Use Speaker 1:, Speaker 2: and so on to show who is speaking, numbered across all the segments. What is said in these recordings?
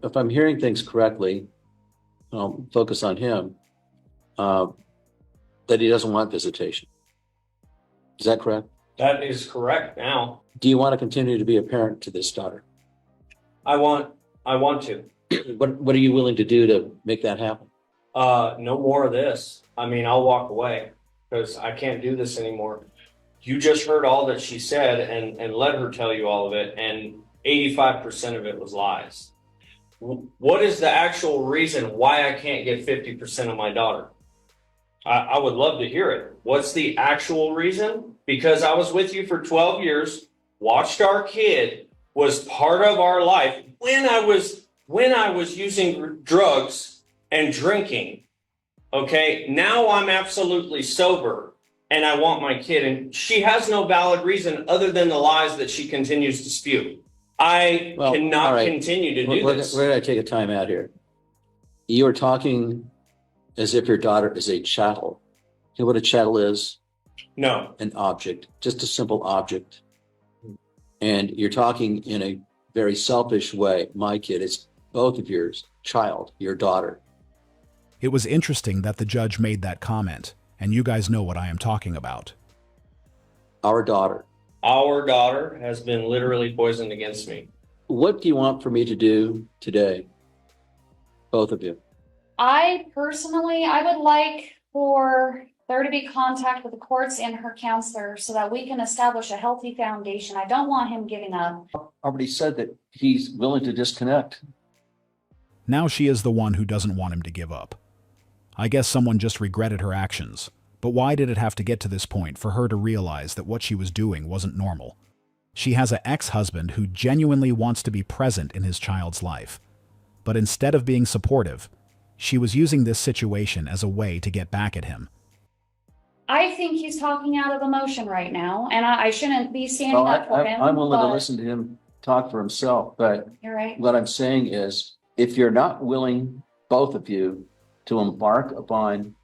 Speaker 1: if I'm hearing things correctly, I'll focus on him, uh, that he doesn't want visitation. Is that correct?
Speaker 2: That is correct now.
Speaker 1: Do you want to continue to be a parent to this daughter?
Speaker 2: I want to.
Speaker 1: What are you willing to do to make that happen?
Speaker 2: No more of this. I mean, I'll walk away because I can't do this anymore. You just heard all that she said and let her tell you all of it, and 85% of it was lies. What is the actual reason why I can't get 50% of my daughter? I would love to hear it. What's the actual reason? Because I was with you for 12 years, watched our kid, was part of our life when I was using drugs and drinking. Okay, now I'm absolutely sober and I want my kid, and she has no valid reason other than the lies that she continues to spew. I cannot continue to do this.
Speaker 1: We're going to take a time out here. You are talking as if your daughter is a chattel. You know what a chattel is?
Speaker 2: No.
Speaker 1: An object, just a simple object. And you're talking in a very selfish way. My kid is both of yours, child, your daughter.
Speaker 3: It was interesting that the judge made that comment, and you guys know what I am talking about.
Speaker 1: Our daughter.
Speaker 2: Our daughter has been literally poisoned against me.
Speaker 1: What do you want for me to do today? Both of you.
Speaker 4: I would like for there to be contact with the courts and her counselor so that we can establish a healthy foundation. I don't want him giving up.
Speaker 1: Already said that he's willing to disconnect.
Speaker 3: Now she is the one who doesn't want him to give up. I guess someone just regretted her actions, but why did it have to get to this point for her to realize that what she was doing wasn't normal? She has an ex-husband who genuinely wants to be present in his child's life, but instead of being supportive, she was using this situation as a way to get back at him.
Speaker 4: I think he's talking out of emotion right now, and I shouldn't be standing up for him.
Speaker 1: I'm willing to listen to him talk for himself, but
Speaker 4: you're right.
Speaker 1: What I'm saying is, if you're not willing, both of you, to embark upon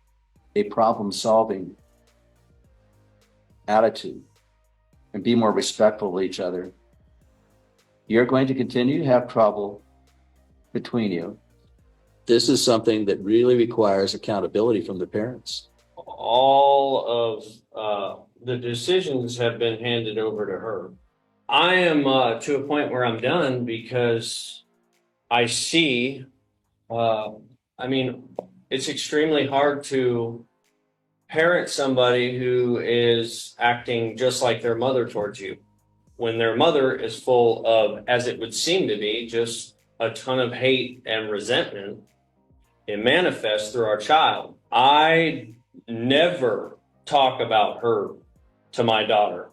Speaker 1: a problem-solving attitude and be more respectful of each other, you're going to continue to have trouble between you. This is something that really requires accountability from the parents.
Speaker 2: All of the decisions have been handed over to her. I am to a point where I'm done because I see, it's extremely hard to parent somebody who is acting just like their mother towards you when their mother is full of, as it would seem to be, just a ton of hate and resentment. It manifests through our child. I never talk about her to my daughter,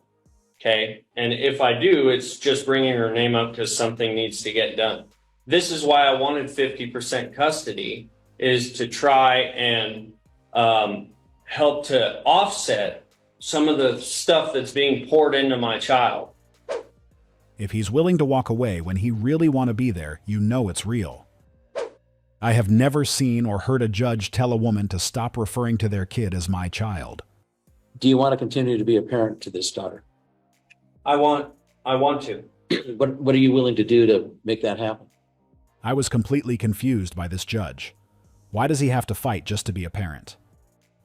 Speaker 2: okay? And if I do, it's just bringing her name up because something needs to get done. This is why I wanted 50% custody, is to try and help to offset some of the stuff that's being poured into my child.
Speaker 3: If he's willing to walk away when he really want to be there, you know it's real. I have never seen or heard a judge tell a woman to stop referring to their kid as my child.
Speaker 1: Do you want to continue to be a parent to this daughter?
Speaker 2: I want to.
Speaker 1: What are you willing to do to make that happen?
Speaker 3: I was completely confused by this judge. Why does he have to fight just to be a parent?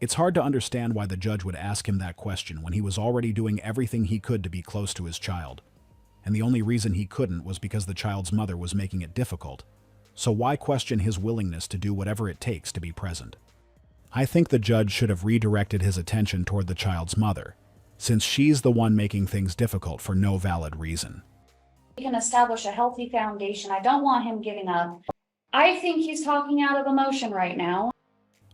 Speaker 3: It's hard to understand why the judge would ask him that question when he was already doing everything he could to be close to his child. And the only reason he couldn't was because the child's mother was making it difficult. So why question his willingness to do whatever it takes to be present? I think the judge should have redirected his attention toward the child's mother, since she's the one making things difficult for no valid reason.
Speaker 4: We can establish a healthy foundation. I don't want him giving up. I think he's talking out of emotion right now.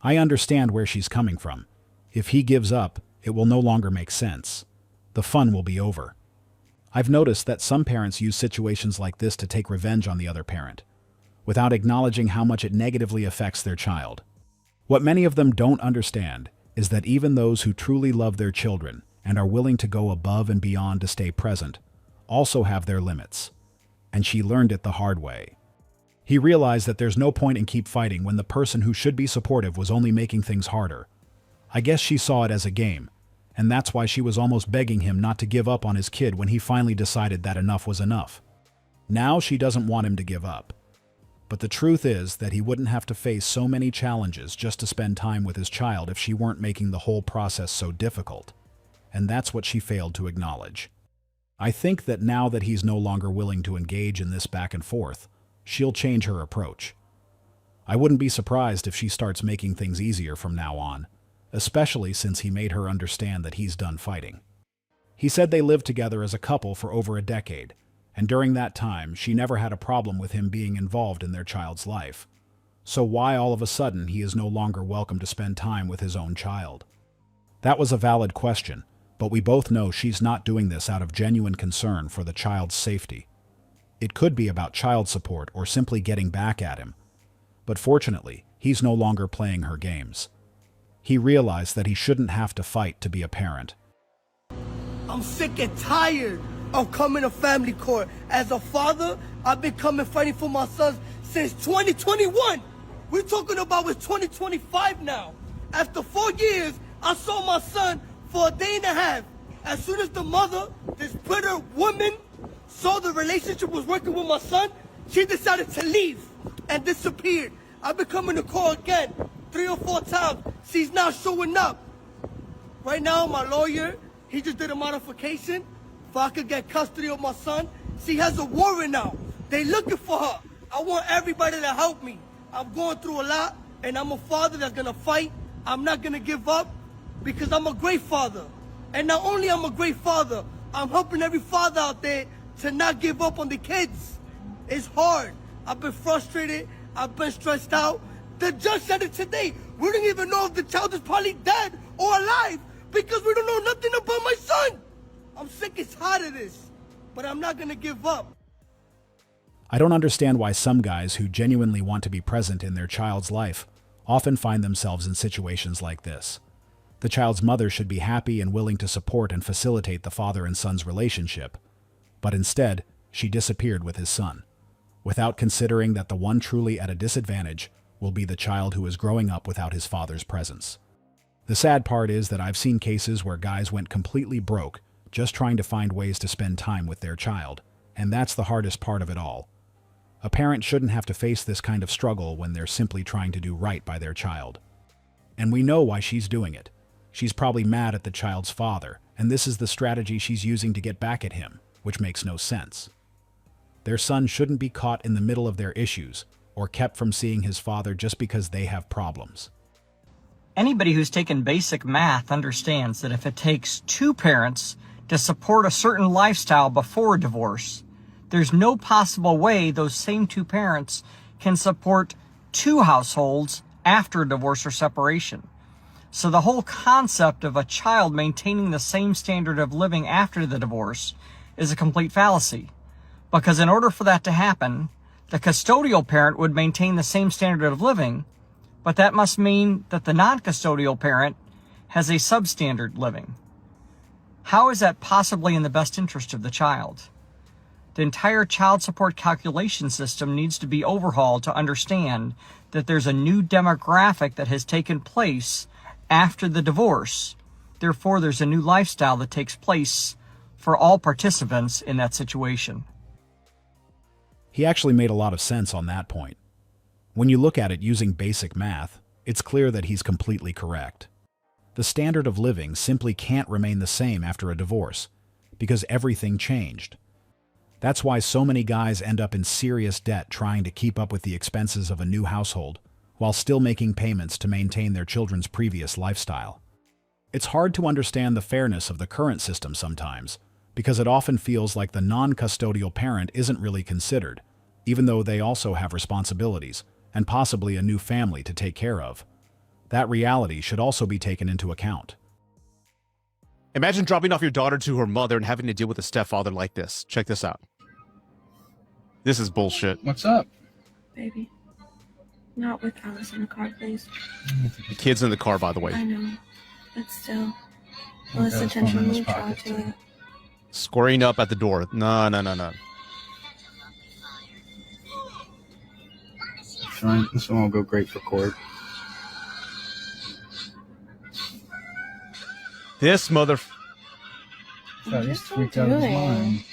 Speaker 3: I understand where she's coming from. If he gives up, it will no longer make sense. The fun will be over. I've noticed that some parents use situations like this to take revenge on the other parent, without acknowledging how much it negatively affects their child. What many of them don't understand is that even those who truly love their children and are willing to go above and beyond to stay present also have their limits. And she learned it the hard way. He realized that there's no point in keep fighting when the person who should be supportive was only making things harder. I guess she saw it as a game, and that's why she was almost begging him not to give up on his kid when he finally decided that enough was enough. Now she doesn't want him to give up. But the truth is that he wouldn't have to face so many challenges just to spend time with his child if she weren't making the whole process so difficult. And that's what she failed to acknowledge. I think that now that he's no longer willing to engage in this back and forth, she'll change her approach. I wouldn't be surprised if she starts making things easier from now on, especially since he made her understand that he's done fighting. He said they lived together as a couple for over a decade, and during that time, she never had a problem with him being involved in their child's life. So why all of a sudden he is no longer welcome to spend time with his own child? That was a valid question, but we both know she's not doing this out of genuine concern for the child's safety. It could be about child support or simply getting back at him. But fortunately, he's no longer playing her games. He realized that he shouldn't have to fight to be a parent.
Speaker 5: I'm sick and tired of coming to family court. As a father, I've been coming fighting for my sons since 2021. We're talking about it's 2025 now. After 4 years, I saw my son for a day and a half. As soon as the mother, this bitter woman, saw the relationship was working with my son, she decided to leave and disappeared. I've been coming to court again 3 or 4 times. She's not showing up. Right now, my lawyer, he just did a modification if I could get custody of my son. She has a warrant now. They looking for her. I want everybody to help me. I'm going through a lot, and I'm a father that's gonna fight. I'm not gonna give up because I'm a great father. And not only I'm a great father, I'm helping every father out there to not give up on the kids. It's hard. I've been frustrated. I've been stressed out. The judge said it today. We don't even know if the child is probably dead or alive because we don't know nothing about my son. I'm sick and tired of this, but I'm not gonna give up.
Speaker 3: I don't understand why some guys who genuinely want to be present in their child's life often find themselves in situations like this. The child's mother should be happy and willing to support and facilitate the father and son's relationship, but instead, she disappeared with his son, without considering that the one truly at a disadvantage will be the child who is growing up without his father's presence. The sad part is that I've seen cases where guys went completely broke just trying to find ways to spend time with their child, and that's the hardest part of it all. A parent shouldn't have to face this kind of struggle when they're simply trying to do right by their child. And we know why she's doing it. She's probably mad at the child's father, and this is the strategy she's using to get back at him, which makes no sense. Their son shouldn't be caught in the middle of their issues or kept from seeing his father just because they have problems.
Speaker 6: Anybody who's taken basic math understands that if it takes 2 parents to support a certain lifestyle before a divorce, there's no possible way those same 2 parents can support 2 households after a divorce or separation. So the whole concept of a child maintaining the same standard of living after the divorce is a complete fallacy. Because in order for that to happen, the custodial parent would maintain the same standard of living, but that must mean that the non-custodial parent has a substandard living. How is that possibly in the best interest of the child? The entire child support calculation system needs to be overhauled to understand that there's a new demographic that has taken place after the divorce. Therefore, there's a new lifestyle that takes place for all participants in that situation.
Speaker 3: He actually made a lot of sense on that point. When you look at it using basic math, it's clear that he's completely correct. The standard of living simply can't remain the same after a divorce, because everything changed. That's why so many guys end up in serious debt trying to keep up with the expenses of a new household, while still making payments to maintain their children's previous lifestyle. It's hard to understand the fairness of the current system sometimes, because it often feels like the non-custodial parent isn't really considered, even though they also have responsibilities, and possibly a new family to take care of. That reality should also be taken into account.
Speaker 7: Imagine dropping off your daughter to her mother and having to deal with a stepfather like this. Check this out. This is bullshit.
Speaker 8: What's up?
Speaker 9: Baby. Not with Alice in the car, please.
Speaker 7: The kid's in the car, by the
Speaker 9: I
Speaker 7: way.
Speaker 9: know. But still. Let's intentionally draw to it.
Speaker 7: Squaring up at the door. No.
Speaker 8: Fine. This one will go great for court.
Speaker 7: This mother...
Speaker 8: God, he's
Speaker 9: Just
Speaker 8: freaked out of his
Speaker 9: doing.
Speaker 8: mind.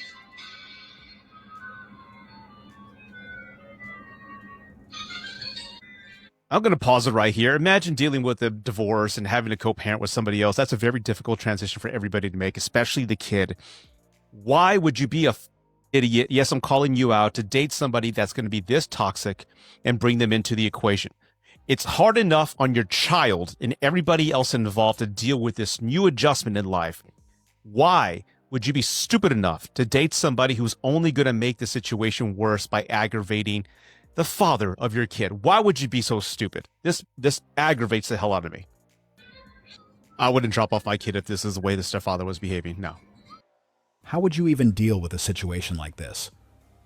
Speaker 7: I'm going to pause it right here. Imagine dealing with a divorce and having to co-parent with somebody else. That's a very difficult transition for everybody to make, especially the kid. Why would you be a idiot? Yes, I'm calling you out to date somebody that's going to be this toxic and bring them into the equation. It's hard enough on your child and everybody else involved to deal with this new adjustment in life. Why would you be stupid enough to date somebody who's only going to make the situation worse by aggravating the father of your kid? Why would you be so stupid? This aggravates the hell out of me. I wouldn't drop off my kid if this is the way the stepfather was behaving. No.
Speaker 3: How would you even deal with a situation like this?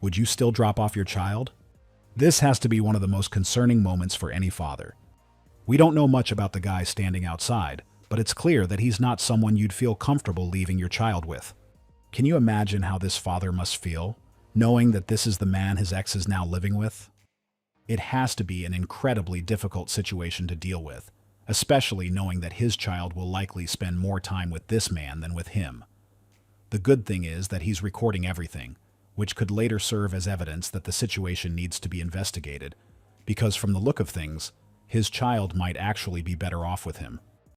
Speaker 3: Would you still drop off your child? This has to be one of the most concerning moments for any father. We don't know much about the guy standing outside, but it's clear that he's not someone you'd feel comfortable leaving your child with. Can you imagine how this father must feel, knowing that this is the man his ex is now living with? It has to be an incredibly difficult situation to deal with, especially knowing that his child will likely spend more time with this man than with him. The good thing is that he's recording everything, which could later serve as evidence that the situation needs to be investigated, because from the look of things, his child might actually be better off with him.